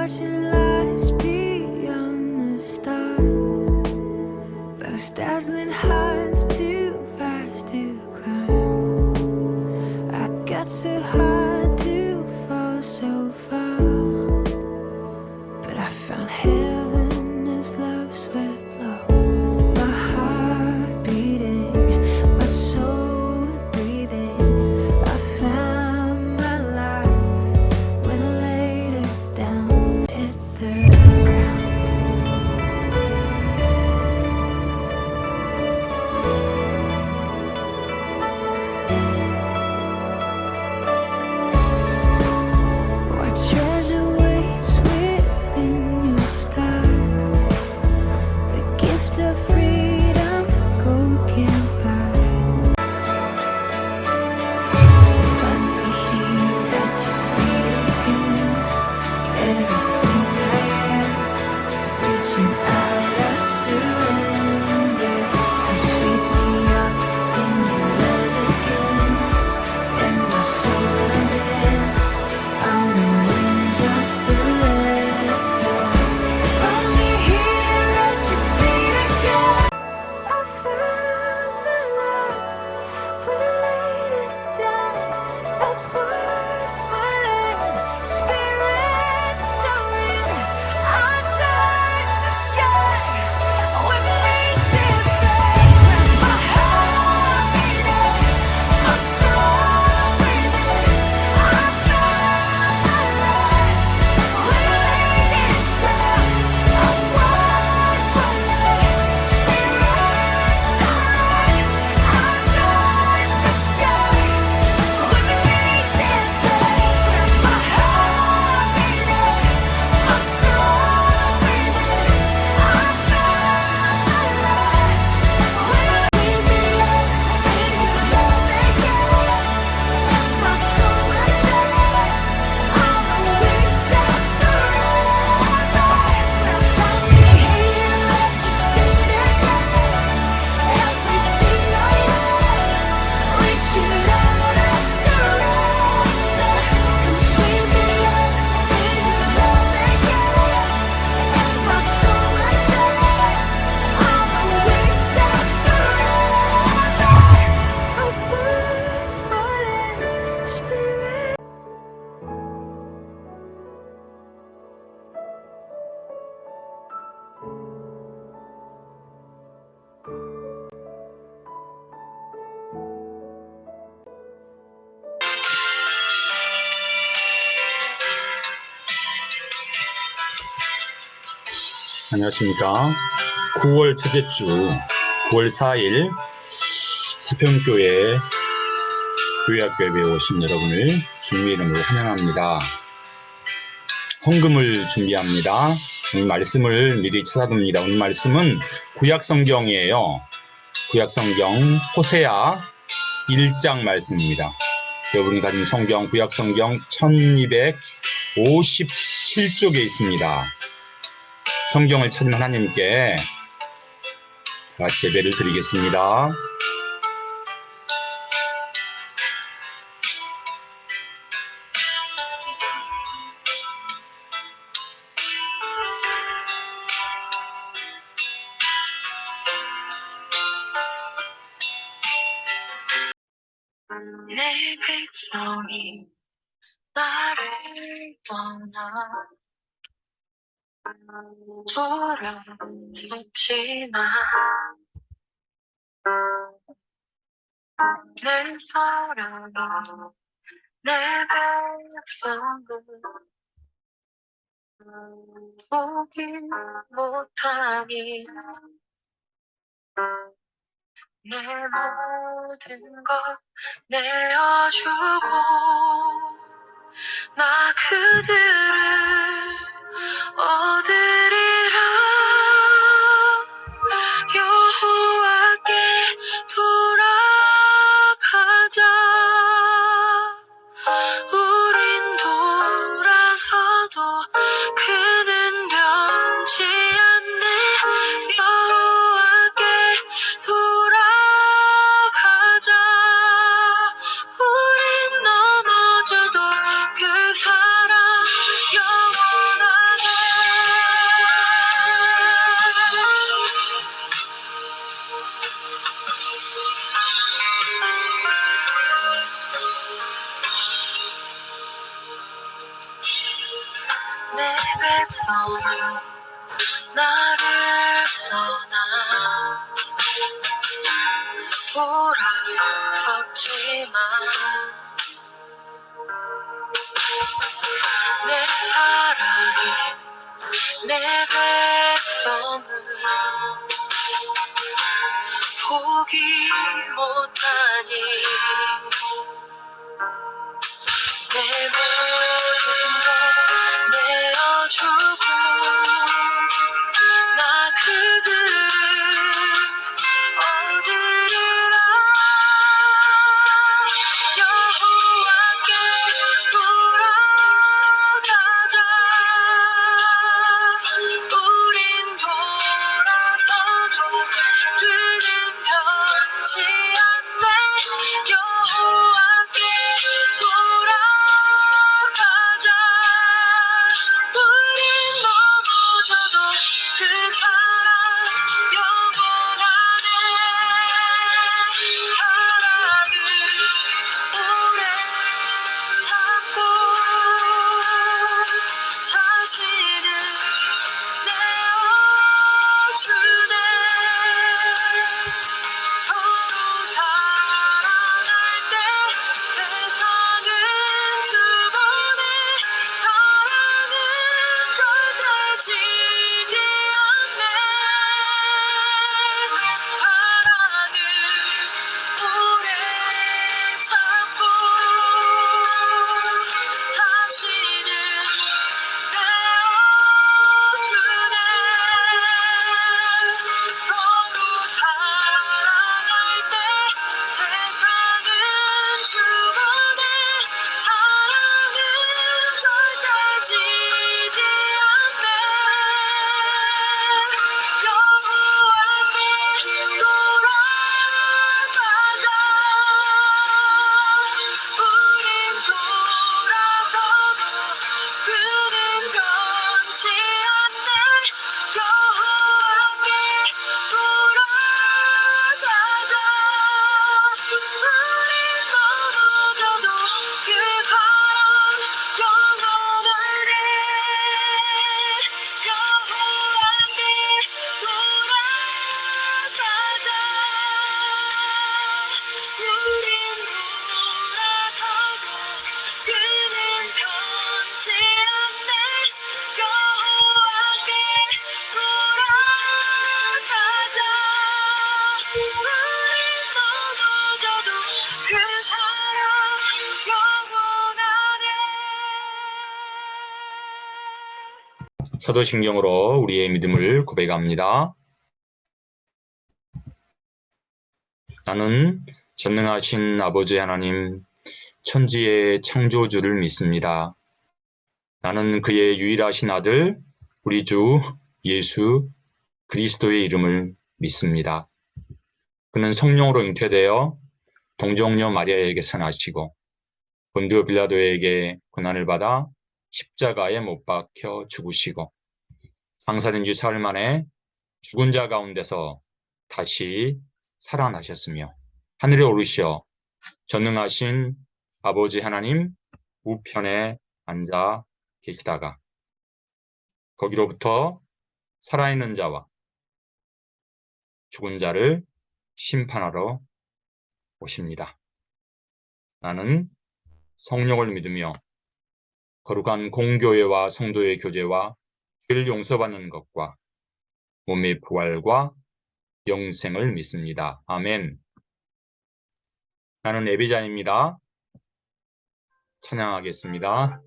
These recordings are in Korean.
watch it lies beyond the stars. Those dazzling heights too fast to climb. I got so hard to fall so far, but I found heaven as love swept low. My heart beating, my soul breathing. I found my life when I laid it down, hit the ground. What treasure waits within your skies? The gift of freedom, gold can't buy. Find me here at your feet again. Everything I am, reaching out, I surrender. Come sweep me up in your love again, and my soul unends on the wings of forever. Find me here at your feet again. I found my life when I laid it down. A word falling, spirit soaring. I touch the sky with racing flames. My heart beating, my soul breathing. I found my life when I laid it down. A word falling, spirit soaring. I touch the sky with racing flames. My heart beating, my soul breathing. I found my life when I laid me up in your love again. My soul unends on the wings of forever. Find me here at your feet again. Everything I am, reaching out, I surrender. Come sweep me up in your love again. My soul unends on the wings of forever. A word falling, spirit. 안녕하십니까. 9월 첫째 주 9월 4일 서평교회 교회학교에 오신 여러분을 주님의 이름으로 환영합니다. 헌금을 준비합니다. 오늘 말씀을 미리 찾아둡니다. 오늘 말씀은 구약성경이에요. 구약성경 호세아 1장 말씀입니다. 여러분이 가진 성경 구약성경 1257쪽에 있습니다. 성경을 찾은 하나님께 같이 예배를 드리겠습니다. 내 백성이 나를 떠나 돌아섰지만 내 사랑이 내 백성을 보기 못하니 내 모든 것 내어주고 나 그들을 얻으리라. 여호와께 돌아가자. 우린 돌아서도 그는 변치 않네. 여호와께 돌아가자. 우린 넘어져도 그 사랑 영원하네. 백성은 나를 떠나 돌아섰지만 내 사랑이 내 백성을 포기 못하니 내 모든 걸 내어주고 나 그들을 얻으리라. 여호와께 돌아가자. 우린 돌아서도 그는 변치 않네. 여호와께 돌아가자. 우린 넘어져도 그 사랑 영원하네. 사랑은 오래 참고 자신을 내어주네. 서로 사랑할 때 세상은 주보네. 사랑은 절대 지지 않네. 사랑은 오래 참고 자신을 내어주네. 서로 사랑할 때 세상은 주보네. 사랑은 절대 지지 않네. 여호와께 돌아가자. 우린 돌아서도 그는 변치 않네. 여호와께 돌아가자. 우린 넘어져도 그 사랑 영원하네. 여호와께 돌아가자. 우린 돌아서도 그는 변치 않네. 여호와께 돌아가자. 우린 넘어져도 그 사랑 영원하네. 사도신경으로 우리의 믿음을 고백합니다. 나는 전능하신 아버지 하나님, 천지의 창조주를 믿습니다. 나는 그의 유일하신 아들, 우리 주 예수 그리스도의 이름을 믿습니다. 그는 성령으로 잉태되어 동정녀 마리아에게서 나시고 본디오 빌라도에게 고난을 받아 십자가에 못 박혀 죽으시고 장사된 지 사흘 만에 죽은 자 가운데서 다시 살아나셨으며 하늘에 오르시어 전능하신 아버지 하나님 우편에 앉아 계시다가 거기로부터 살아있는 자와 죽은 자를 심판하러 오십니다. 나는 성령을 믿으며 거룩한 공교회와 성도의 교제와 죄를 용서받는 것과 몸의 부활과 영생을 믿습니다. 아멘. 나는 예배자입니다. 찬양하겠습니다.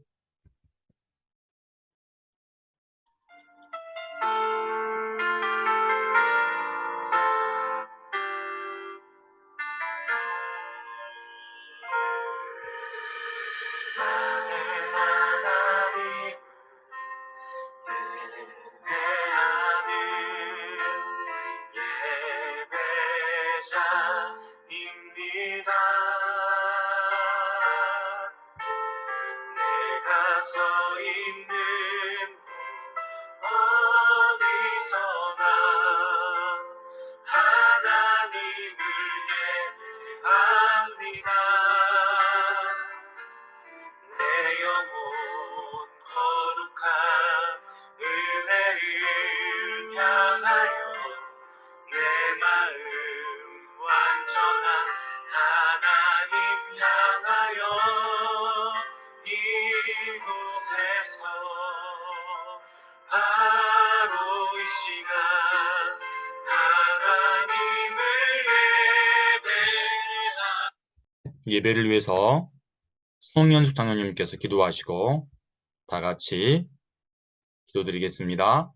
예배자입니다. 이곳에서 바로 이 시간 하나님을 예배를 위해서 송연숙 장로님께서 기도하시고 다 같이 기도드리겠습니다.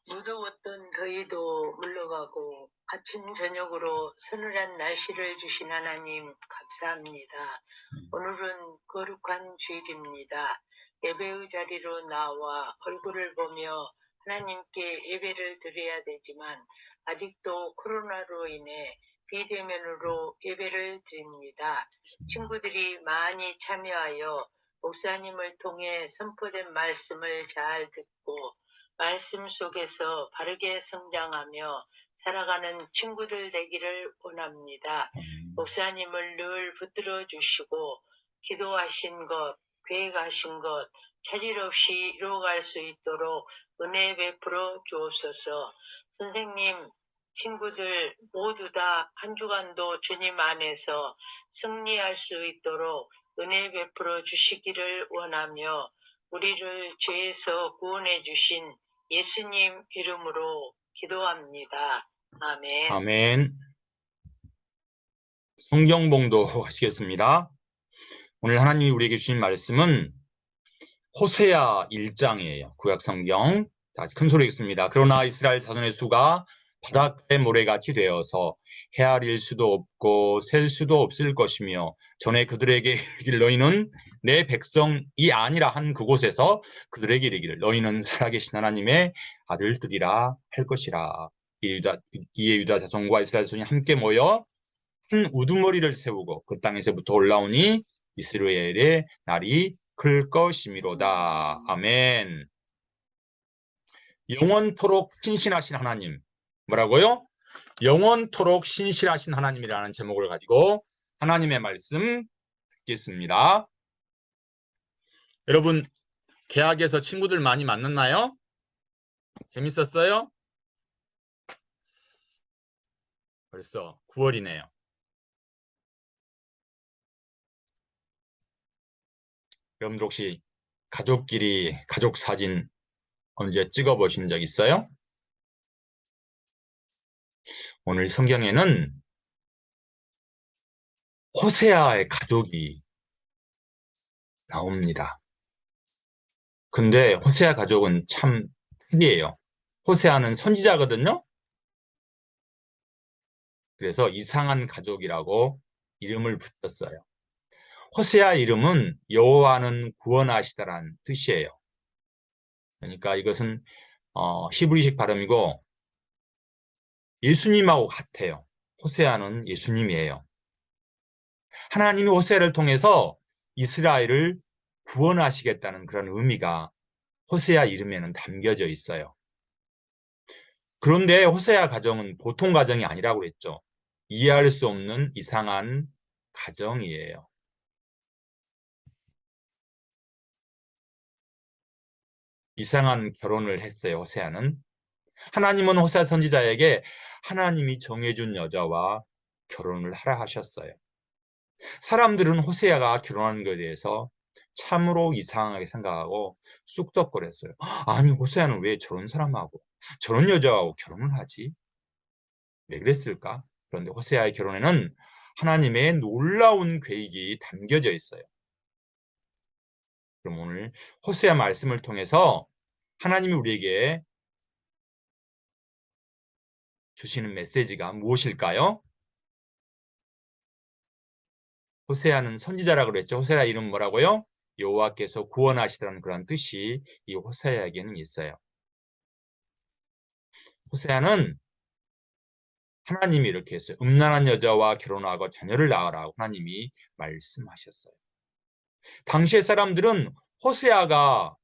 무더웠던 더위도 물러가고 아침 저녁으로 서늘한 날씨를 주신 하나님 감사합니다. 오늘은 거룩한 주일입니다. 예배의 자리로 나와 얼굴을 보며 하나님께 예배를 드려야 되지만 아직도 코로나로 인해 비대면으로 예배를 드립니다. 친구들이 많이 참여하여 목사님을 통해 선포된 말씀을 잘 듣고 말씀 속에서 바르게 성장하며 살아가는 친구들 되기를 원합니다. 목사님을 늘 붙들어 주시고 기도하신 것, 계획하신 것 차질 없이 이루어갈 수 있도록 은혜 베풀어 주옵소서. 선생님, 친구들 모두 다 한 주간도 주님 안에서 승리할 수 있도록 은혜 베풀어 주시기를 원하며 우리를 죄에서 구원해 주신 예수님 이름으로 기도합니다. 아멘. 아멘. 성경봉도 하시겠습니다. 오늘 하나님이 우리에게 주신 말씀은 호세아 1장이에요. 구약성경. 큰 소리 읽습니다. 그러나 이스라엘 자손의 수가 바닷가의 모래같이 되어서 헤아릴 수도 없고 셀 수도 없을 것이며 전에 그들에게 이르기를 너희는 내 백성이 아니라 한 그곳에서 그들에게 이르기를 너희는 살아계신 하나님의 아들들이라 할 것이라. 이에 유다 자손과 이스라엘 자손이 함께 모여 한 우두머리를 세우고 그 땅에서부터 올라오니 이스라엘의 날이 클 것이미로다. 아멘. 영원토록 신실하신 하나님. 뭐라고요? 영원토록 신실하신 하나님이라는 제목을 가지고 하나님의 말씀 듣겠습니다. 여러분, 개학에서 친구들 많이 만났나요? 재밌었어요? 벌써 9월이네요. 여러분들 혹시 가족끼리 가족 사진 언제 찍어보신 적 있어요? 오늘 성경에는 호세아의 가족이 나옵니다. 근데 호세아 가족은 참 특이해요. 호세아는 선지자거든요. 그래서 이상한 가족이라고 이름을 붙였어요. 호세아 이름은 여호와는 구원하시다라는 뜻이에요. 그러니까 이것은 히브리식 발음이고 예수님하고 같아요. 호세아는 예수님이에요. 하나님이 호세아를 통해서 이스라엘을 구원하시겠다는 그런 의미가 호세아 이름에는 담겨져 있어요. 그런데 호세아 가정은 보통 가정이 아니라고 그랬죠. 이해할 수 없는 이상한 가정이에요. 이상한 결혼을 했어요. 호세아는. 하나님은 호세아 선지자에게 하나님이 정해준 여자와 결혼을 하라 하셨어요. 사람들은 호세아가 결혼한 것에 대해서 참으로 이상하게 생각하고 쑥덕거렸어요. 아니 호세아는 왜 저런 사람하고 저런 여자하고 결혼을 하지? 왜 그랬을까? 그런데 호세아의 결혼에는 하나님의 놀라운 계획이 담겨져 있어요. 그럼 오늘 호세아 말씀을 통해서 하나님이 우리에게 주시는 메시지가 무엇일까요? 호세아는 선지자라고 그랬죠. 호세아 이름 뭐라고요? 여호와께서 구원하시라는 그런 뜻이 이 호세아에게는 있어요. 호세아는 하나님이 이렇게 했어요. 음란한 여자와 결혼하고 자녀를 낳으라고 하나님이 말씀하셨어요. 당시의 사람들은 호세아가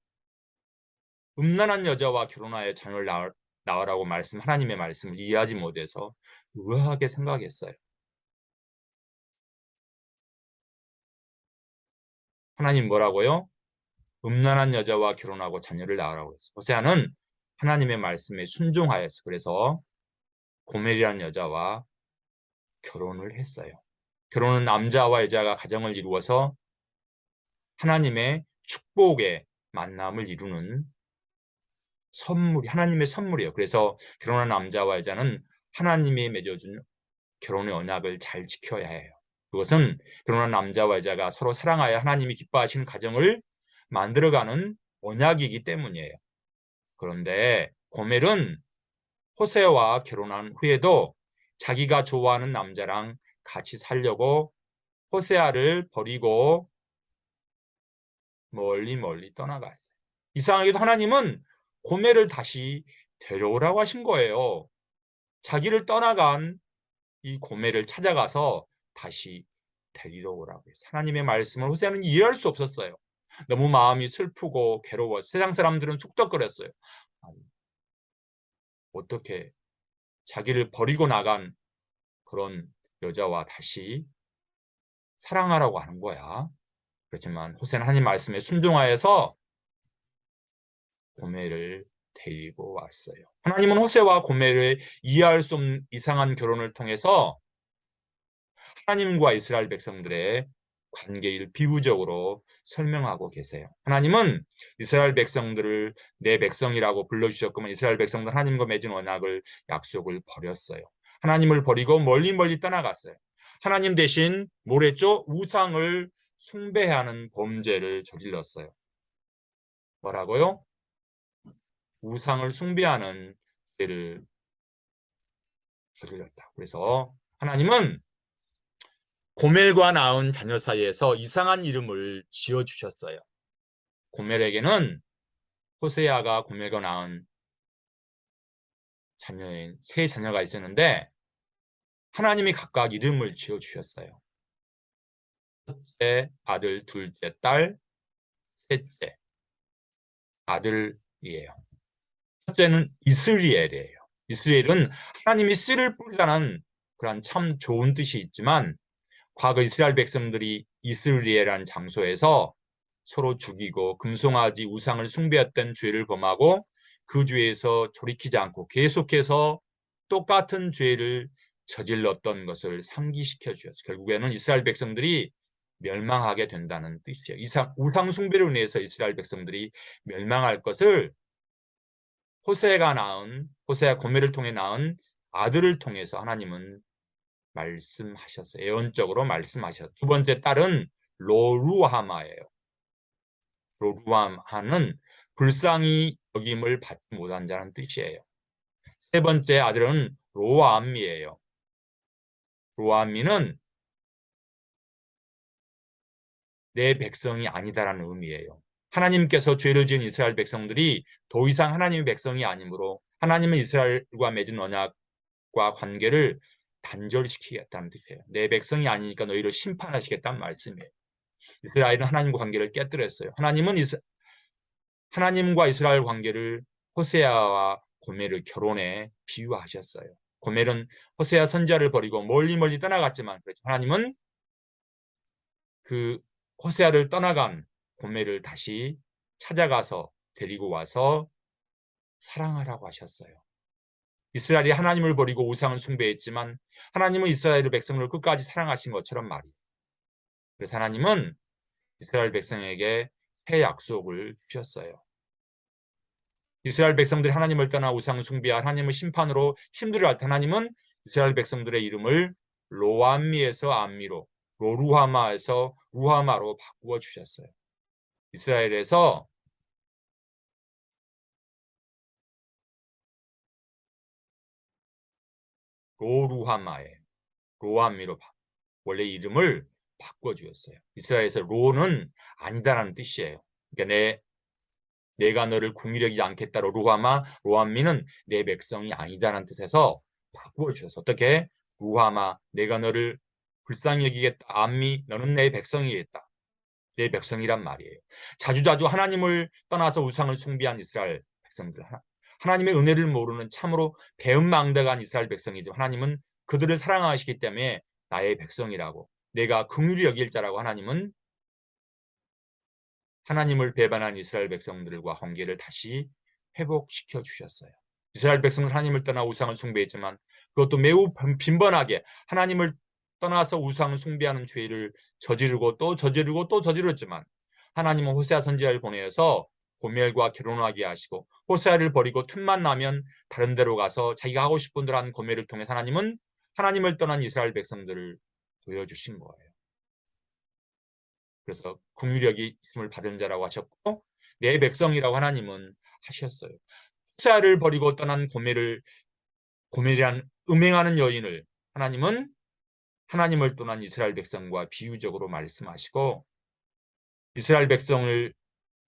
음란한 여자와 결혼하여 자녀를 낳으라고 하나님의 말씀을 이해하지 못해서 의아하게 생각했어요. 하나님 뭐라고요? 음란한 여자와 결혼하고 자녀를 낳으라고 했어요. 호세아는 하나님의 말씀에 순종하였어. 그래서 고멜이라는 여자와 결혼을 했어요. 결혼은 남자와 여자가 가정을 이루어서 하나님의 축복의 만남을 이루는 하나님의 선물이에요. 그래서 결혼한 남자와 여자는 하나님이 맺어준 결혼의 언약을 잘 지켜야 해요. 그것은 결혼한 남자와 여자가 서로 사랑하여 하나님이 기뻐하시는 가정을 만들어가는 언약이기 때문이에요. 그런데 고멜은 호세아와 결혼한 후에도 자기가 좋아하는 남자랑 같이 살려고 호세아를 버리고 멀리 떠나갔어요. 이상하게도 하나님은 고멜을 다시 데려오라고 하신 거예요. 자기를 떠나간 이 고멜을 찾아가서 다시 데리러 오라고 했어요. 하나님의 말씀을 호세아는 이해할 수 없었어요. 너무 마음이 슬프고 괴로워. 세상 사람들은 쑥덕거렸어요. 아니, 어떻게 자기를 버리고 나간 그런 여자와 다시 사랑하라고 하는 거야. 그렇지만 호세아는 하나님 말씀에 순종하여서 고멜을 데리고 왔어요. 하나님은 호세와 고멜의 이해할 수 없는 이상한 결혼을 통해서 하나님과 이스라엘 백성들의 관계를 비유적으로 설명하고 계세요. 하나님은 이스라엘 백성들을 내 백성이라고 불러주셨지만 이스라엘 백성들 하나님과 맺은 언약을 약속을 버렸어요. 하나님을 버리고 멀리 떠나갔어요. 하나님 대신 뭘 했죠? 우상을 숭배하는 범죄를 저질렀어요. 뭐라고요? 우상을 숭배하는 죄를 저질렀다. 그래서 하나님은 고멜과 낳은 자녀 사이에서 이상한 이름을 지어주셨어요. 고멜에게는 호세아가 고멜과 낳은 자녀인 세 자녀가 있었는데 하나님이 각각 이름을 지어주셨어요. 첫째 아들, 둘째 딸, 셋째 아들이에요. 첫째는 이스리엘이에요. 이스리엘은 하나님이 씨를 뿌리라는 그런 참 좋은 뜻이 있지만 과거 이스라엘 백성들이 이스리엘이라는 장소에서 서로 죽이고 금송아지 우상을 숭배했던 죄를 범하고 그 죄에서 돌이키지 않고 계속해서 똑같은 죄를 저질렀던 것을 상기시켜 주었어요. 결국에는 이스라엘 백성들이 멸망하게 된다는 뜻이에요. 우상 숭배로 인해서 이스라엘 백성들이 멸망할 것을 호세아 고멜을 통해 낳은 아들을 통해서 하나님은 말씀하셨어요. 예언적으로 말씀하셨어요. 두 번째 딸은 로루하마예요. 로루하마는 불쌍히 여김을 받지 못한 자는 뜻이에요. 세 번째 아들은 로암미예요. 로암미는 내 백성이 아니다라는 의미예요. 하나님께서 죄를 지은 이스라엘 백성들이 더 이상 하나님의 백성이 아니므로 하나님은 이스라엘과 맺은 언약과 관계를 단절시키겠다는 뜻이에요. 내 백성이 아니니까 너희를 심판하시겠다는 말씀이에요. 이스라엘은 하나님과 관계를 깨뜨렸어요. 하나님과 이스라엘 관계를 호세아와 고멜의 결혼에 비유하셨어요. 고멜은 호세아 선지자를 버리고 멀리 떠나갔지만 하나님은 그 호세아를 떠나간 고멜을 다시 찾아가서 데리고 와서 사랑하라고 하셨어요. 이스라엘이 하나님을 버리고 우상을 숭배했지만 하나님은 이스라엘 백성을 끝까지 사랑하신 것처럼 말이에요. 그래서 하나님은 이스라엘 백성에게 새 약속을 주셨어요. 이스라엘 백성들이 하나님을 떠나 우상 숭배한 하나님의 심판으로 힘들어할 때 하나님은 이스라엘 백성들의 이름을 로암미에서 암미로, 로루하마에서 루하마로 바꾸어 주셨어요. 이스라엘에서 로루하마에 로암미로 원래 이름을 바꿔 주었어요. 이스라엘에서 로는 아니다라는 뜻이에요. 그러니까 내가 너를 궁일하지 않겠다로 로암미는 내 백성이 아니다라는 뜻에서 바꾸어 주셔서 어떻게? 루하마, 내가 너를 불쌍히 여기겠다. 암미, 너는 내 백성이겠다. 내 백성이란 말이에요. 자주자주 하나님을 떠나서 우상을 숭배한 이스라엘 백성들, 하나님의 은혜를 모르는 참으로 배은망덕한 이스라엘 백성이지만 하나님은 그들을 사랑하시기 때문에 나의 백성이라고, 내가 긍휼히 여길 자라고 하나님은 하나님을 배반한 이스라엘 백성들과 관계를 다시 회복시켜 주셨어요. 이스라엘 백성은 하나님을 떠나 우상을 숭배했지만 그것도 매우 빈번하게 하나님을 떠나서 우상을 숭배하는 죄를 저지르고 또 저지르고 또 저지르지만 하나님은 호세아 선지자를 보내어서 고멜과 결혼하게 하시고 호세아를 버리고 틈만 나면 다른 데로 가서 자기가 하고 싶은 대로 한 고멜을 통해 하나님은 하나님을 떠난 이스라엘 백성들을 보여주신 거예요. 그래서 긍휼력이 힘을 받은 자라고 하셨고 내 백성이라고 하나님은 하셨어요. 호세아를 버리고 떠난 고멜이란 음행하는 여인을 하나님은 하나님을 떠난 이스라엘 백성과 비유적으로 말씀하시고 이스라엘 백성을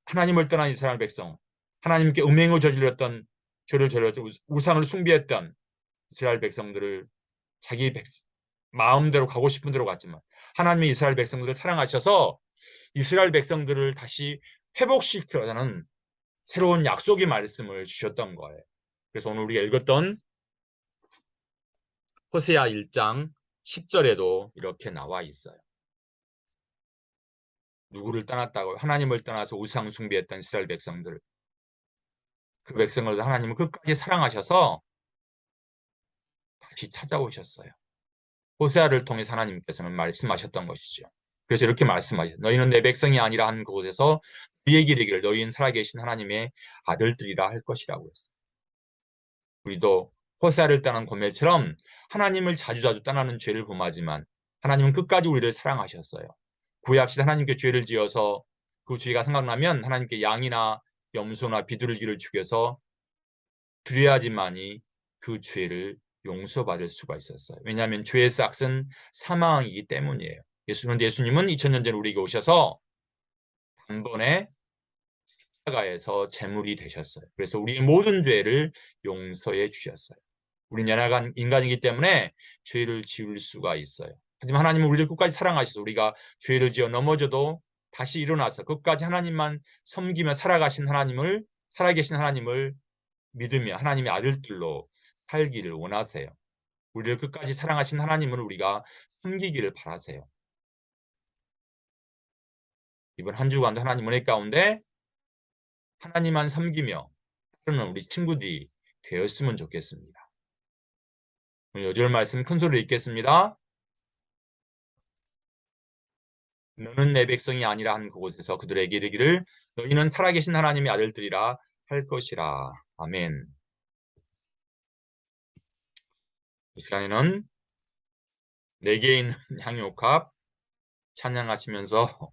하나님을 떠난 이스라엘 백성 하나님께 음행을 저질렀던 죄를 저질렀던 우상을 숭배했던 이스라엘 백성들을 자기 마음대로 가고 싶은 대로 갔지만 하나님이 이스라엘 백성들을 사랑하셔서 이스라엘 백성들을 다시 회복시키려는 새로운 약속의 말씀을 주셨던 거예요. 그래서 오늘 우리가 읽었던 호세아 1장 10절에도 이렇게 나와 있어요. 누구를 떠났다고? 하나님을 떠나서 우상 숭배했던 이스라엘 백성들. 그 백성을 하나님은 끝까지 사랑하셔서 다시 찾아오셨어요. 호세아를 통해 하나님께서는 말씀하셨던 것이죠. 그래서 이렇게 말씀하셨어요. 너희는 내 백성이 아니라 한 그곳에서 너희에게 이르기를 너희는 살아계신 하나님의 아들들이라 할 것이라고 했어요. 우리도 호세아를 떠난 고멜처럼 하나님을 자주자주 떠나는 죄를 범하지만 하나님은 끝까지 우리를 사랑하셨어요. 구약시대 하나님께 죄를 지어서 그 죄가 생각나면 하나님께 양이나 염소나 비둘기를 죽여서 드려야지만이 그 죄를 용서받을 수가 있었어요. 왜냐하면 죄의 싹은 사망이기 때문이에요. 예수님은 2000년 전에 우리에게 오셔서 단번에 십자가에서 제물이 되셨어요. 그래서 우리의 모든 죄를 용서해 주셨어요. 우리는 연약한 인간이기 때문에 죄를 지을 수가 있어요. 하지만 하나님은 우리를 끝까지 사랑하셔서 우리가 죄를 지어 넘어져도 다시 일어나서 끝까지 하나님만 섬기며 살아계신 하나님을 믿으며 하나님의 아들들로 살기를 원하세요. 우리를 끝까지 사랑하신 하나님을 우리가 섬기기를 바라세요. 이번 한 주간도 하나님 은혜 가운데 하나님만 섬기며 따르는 우리 친구들이 되었으면 좋겠습니다. 오늘 요절 말씀 큰 소리로 읽겠습니다. 너는 내 백성이 아니라 한 그곳에서 그들에게 이르기를 너희는 살아계신 하나님의 아들들이라 할 것이라. 아멘. 이 시간에는 내게 있는 향유옥합 찬양하시면서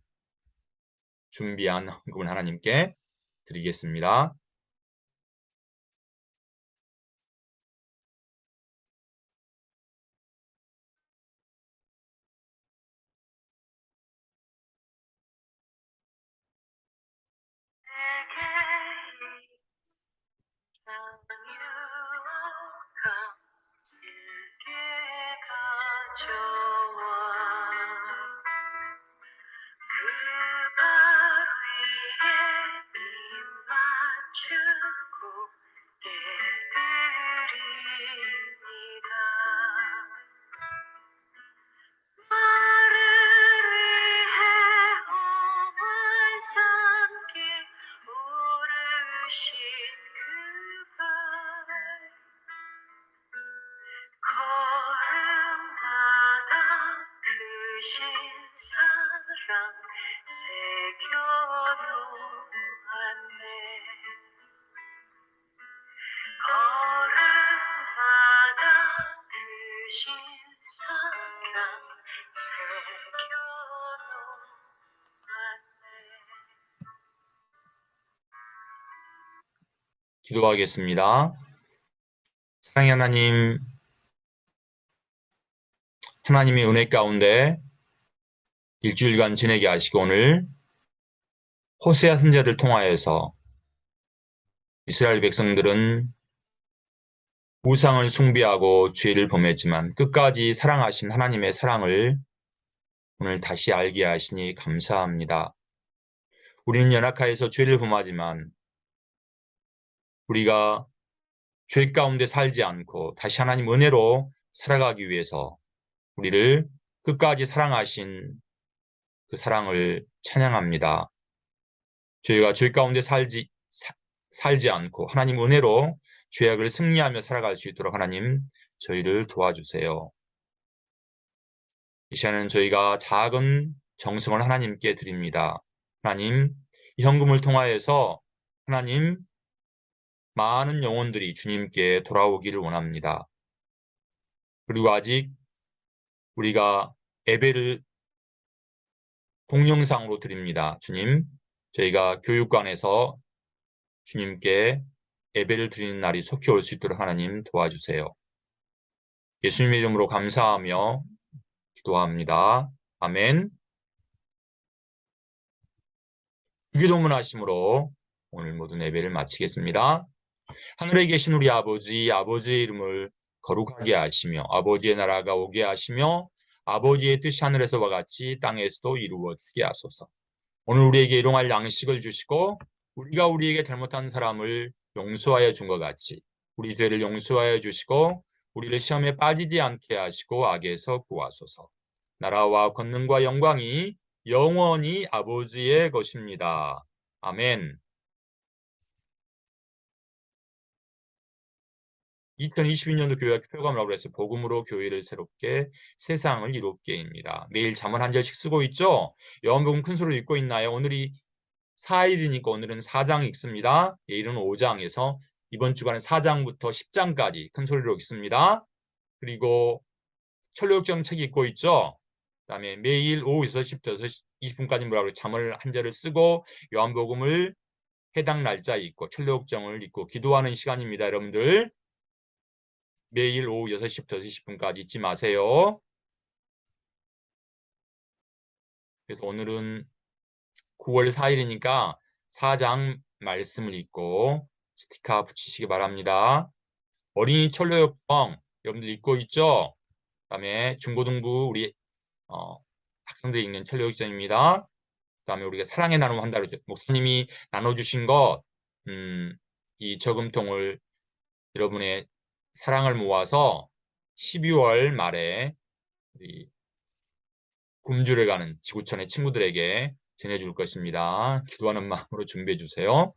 준비한 헌금을 하나님께 드리겠습니다. 기도하겠습니다. 사랑의 하나님, 하나님의 은혜 가운데 일주일간 지내게 하시고 오늘 호세아 선지자를 통하여서 이스라엘 백성들은 우상을 숭배하고 죄를 범했지만 끝까지 사랑하신 하나님의 사랑을 오늘 다시 알게 하시니 감사합니다. 우리는 연약하여서 죄를 범하지만 우리가 죄 가운데 살지 않고 다시 하나님 은혜로 살아가기 위해서 우리를 끝까지 사랑하신 그 사랑을 찬양합니다. 저희가 죄 가운데 살지 않고 하나님 은혜로 죄악을 승리하며 살아갈 수 있도록 하나님 저희를 도와주세요. 이 시간에는 저희가 작은 정성을 하나님께 드립니다. 하나님, 이 헌금을 통하여서 하나님 많은 영혼들이 주님께 돌아오기를 원합니다. 그리고 아직 우리가 예배를 동영상으로 드립니다. 주님, 저희가 교육관에서 주님께 예배를 드리는 날이 속히 올 수 있도록 하나님 도와주세요. 예수님의 이름으로 감사하며 기도합니다. 아멘. 기도문 하심으로 오늘 모든 예배를 마치겠습니다. 하늘에 계신 우리 아버지, 아버지의 이름을 거룩하게 하시며 아버지의 나라가 오게 하시며 아버지의 뜻이 하늘에서와 같이 땅에서도 이루어지게 하소서. 오늘 우리에게 일용할 양식을 주시고 우리가 우리에게 잘못한 사람을 용서하여 준 것 같이 우리 죄를 용서하여 주시고 우리를 시험에 빠지지 않게 하시고 악에서 구하소서. 나라와 권능과 영광이 영원히 아버지의 것입니다. 아멘. 2022년도 교회학교 표감이라고 해서 복음으로 교회를 새롭게 세상을 이롭게입니다. 매일 잠언 한 절씩 쓰고 있죠? 요한복음 큰 소리로 읽고 있나요? 오늘이 4일이니까 오늘은 4장 읽습니다. 내일은 5장에서 이번 주간은 4장부터 10장까지 큰 소리로 읽습니다. 그리고 철로역정 책 읽고 있죠? 그 다음에 매일 오후 6시부터 20분까지 뭐라고 잠언을 한 절을 쓰고 요한복음을 해당 날짜에 읽고 철로역정을 읽고 기도하는 시간입니다. 여러분들 매일 오후 6시부터 20분까지 잊지 마세요. 그래서 오늘은 9월 4일이니까 4장 말씀을 읽고 스티커 붙이시기 바랍니다. 어린이 철로역정 여러분들 읽고 있죠? 그 다음에 중고등부 우리 학생들이 읽는 철로역정입니다. 그 다음에 우리가 사랑의 나눔 한다고 했죠. 목사님이 나눠주신 것, 이 저금통을 여러분의 사랑을 모아서 12월 말에 우리 굶주려 가는 지구촌의 친구들에게 전해줄 것입니다. 기도하는 마음으로 준비해 주세요.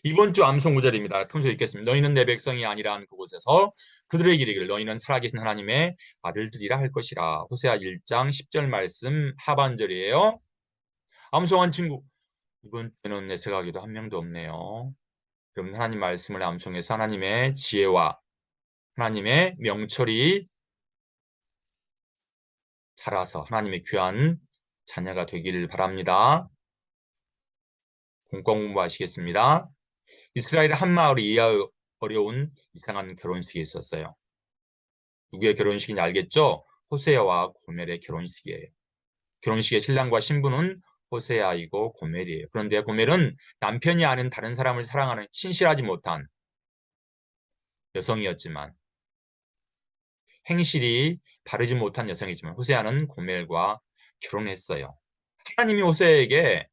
이번 주 암송 구절입니다. 통서 읽겠습니다. 너희는 내 백성이 아니라 한 그곳에서 그들에게 이르기를 너희는 살아계신 하나님의 아들들이라 할 것이라. 호세아 1장 10절 말씀 하반절이에요. 암송한 친구 이번 주에는 내 생각에도 한 명도 없네요. 여러분 하나님 말씀을 암송해서 하나님의 지혜와 하나님의 명철이 자라서 하나님의 귀한 자녀가 되기를 바랍니다. 공권 공부하시겠습니다. 이스라엘 한 마을에 이해하기 어려운 이상한 결혼식이 있었어요. 누구의 결혼식인지 알겠죠? 호세아와 고멜의 결혼식이에요. 결혼식의 신랑과 신부는 호세아이고 고멜이에요. 그런데 고멜은 남편이 아닌 다른 사람을 사랑하는 신실하지 못한 여성이었지만 행실이 바르지 못한 여성이지만 호세아는 고멜과 결혼했어요. 하나님이 호세아에게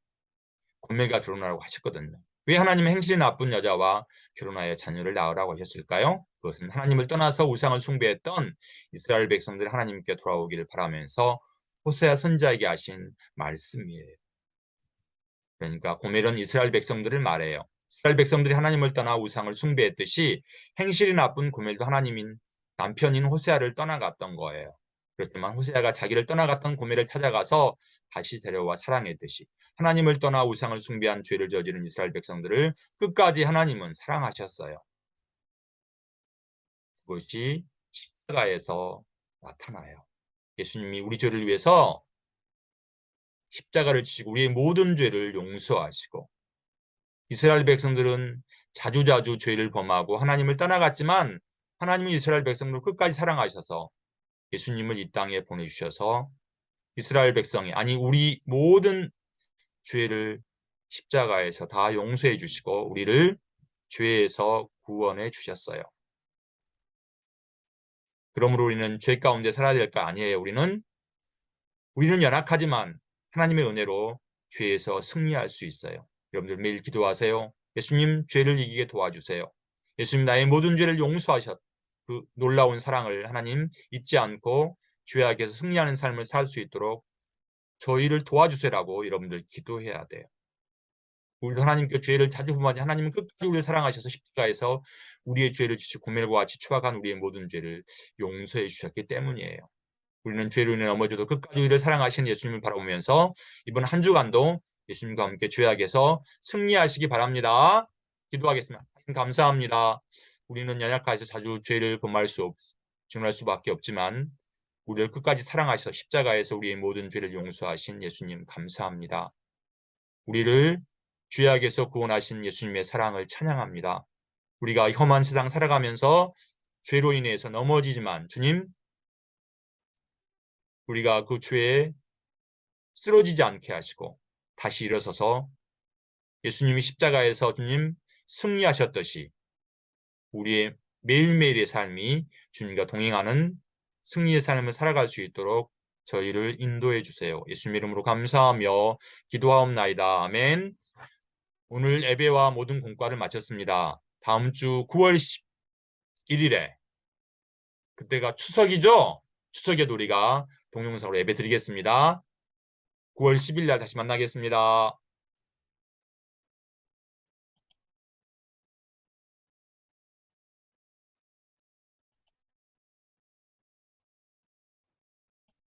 고멜과 결혼하라고 하셨거든요. 왜 하나님은 행실이 나쁜 여자와 결혼하여 자녀를 낳으라고 하셨을까요? 그것은 하나님을 떠나서 우상을 숭배했던 이스라엘 백성들이 하나님께 돌아오기를 바라면서 호세아 선지자에게 하신 말씀이에요. 그러니까 고멜은 이스라엘 백성들을 말해요. 이스라엘 백성들이 하나님을 떠나 우상을 숭배했듯이 행실이 나쁜 고멜도 하나님인 남편인 호세아를 떠나갔던 거예요. 그렇지만 호세아가 자기를 떠나갔던 고멜을 찾아가서 다시 데려와 사랑했듯이 하나님을 떠나 우상을 숭배한 죄를 저지른 이스라엘 백성들을 끝까지 하나님은 사랑하셨어요. 그것이 십자가에서 나타나요. 예수님이 우리 죄를 위해서 십자가를 지시고 우리의 모든 죄를 용서하시고 이스라엘 백성들은 자주자주 죄를 범하고 하나님을 떠나갔지만 하나님은 이스라엘 백성들을 끝까지 사랑하셔서 예수님을 이 땅에 보내주셔서 이스라엘 백성이 아니 우리 모든 죄를 십자가에서 다 용서해 주시고 우리를 죄에서 구원해 주셨어요. 그러므로 우리는 죄 가운데 살아야 될 거 아니에요. 우리는 연약하지만 하나님의 은혜로 죄에서 승리할 수 있어요. 여러분들 매일 기도하세요. 예수님 죄를 이기게 도와주세요. 예수님 나의 모든 죄를 용서하셨 그 놀라운 사랑을 하나님 잊지 않고 죄악에서 승리하는 삶을 살 수 있도록 저희를 도와주세요라고 여러분들 기도해야 돼요. 우리도 하나님께 죄를 자주 범하지 하나님은 끝까지 우리를 사랑하셔서 십자가에서 우리의 죄를 지시고 고멜과 같이 추악한 우리의 모든 죄를 용서해 주셨기 때문이에요. 우리는 죄로 인해 넘어져도 끝까지 우리를 사랑하시는 예수님을 바라보면서 이번 한 주간도 예수님과 함께 죄악에서 승리하시기 바랍니다. 기도하겠습니다. 감사합니다. 우리는 연약해서 자주 죄를 증언할 수밖에 없지만 우리를 끝까지 사랑하셔서 십자가에서 우리의 모든 죄를 용서하신 예수님 감사합니다. 우리를 죄악에서 구원하신 예수님의 사랑을 찬양합니다. 우리가 험한 세상 살아가면서 죄로 인해서 넘어지지만 주님, 우리가 그 죄에 쓰러지지 않게 하시고 다시 일어서서 예수님이 십자가에서 주님 승리하셨듯이 우리의 매일매일의 삶이 주님과 동행하는 승리의 삶을 살아갈 수 있도록 저희를 인도해 주세요. 예수님 이름으로 감사하며 기도하옵나이다. 아멘. 오늘 예배와 모든 공과를 마쳤습니다. 다음 주 9월 11일에 그때가 추석이죠? 추석에도 우리가 동영상으로 예배 드리겠습니다. 9월 10일 날 다시 만나겠습니다.